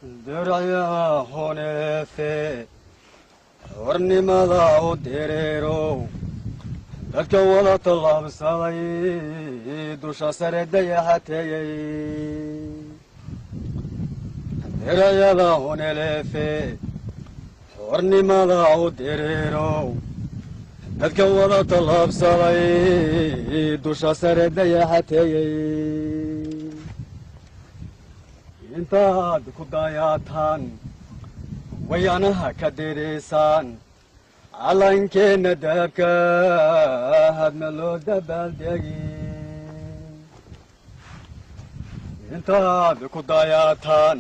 درعيا هونيفي ورني ماذا وديريرو dadka wada tallaabsaday dusha sare dayaxatayay derayada honeleefe hornimada u dereerow dadka wada tallaabsaday dusha sare dayaxatayay intaad ku dayaataan wayaanaha ka dereysaan calankeena dahabka hadna loo dabaaldegi intaad ku dayaataan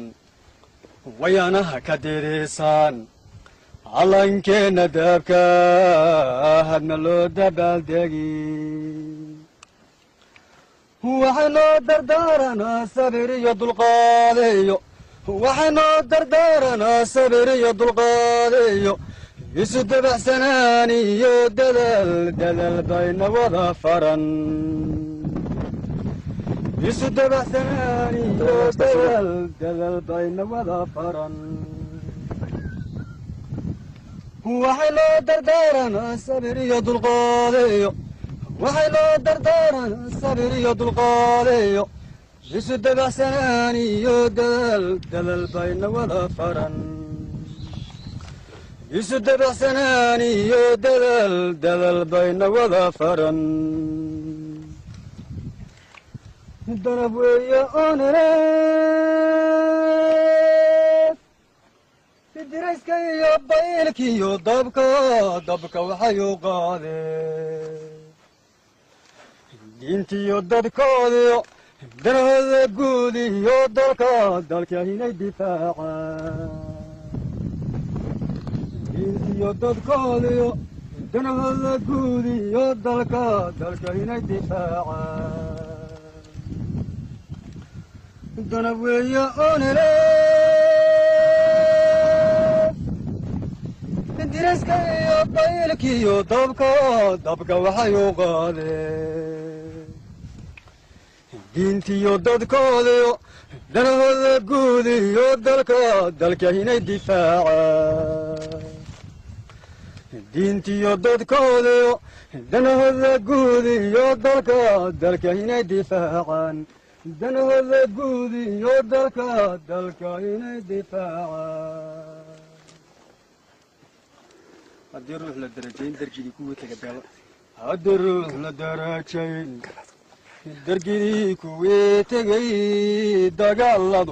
wayaanaha ka dereysaan calankeena dahabka hadna loo dabaaldegi waxaynoo dardaaranaa sabir iyo dulqaadeeyo waxaynoo dardaaranaa sabir iyo dulqaadeeyo isu dabacsanaan iyo dadaal bayna wada faran isu dabacsanaan iyo dadaal bayna wada faran waxaynoo dardaaranaa sabir iyo dulqaadeeyo waxaynoo dardaaranaa sabir iyo dulqaadeeyo isu dabacsanaan iyo dadaal bayna wada faran isu dabacsanaan iyo dadaal bayna wada faran danab weeye onereed sidirayska iyo baylkiyo dabka waxay u qaadeen diintiyo dadkoodiyo danahooda guud iyo dalka inay difaacaan diintiyo dadkoodiyo danahooda guud iyo dalka inay difaacaan danab weeye onereed diraska iyo baylkiyo dabka waxay u qaadeen diintiyo dadkoodiyo danahooda guud iyo dalka inay difaacaan diintiyo dadkoodiyo danahooda guud iyo dalka inay difaacaan danahooda guud iyo dalka inay difaacaan haddii ruux la darajayn dargidii kuwii taga beelo haddii ruux la darajayn dargidii kuwii tegay dagaaladu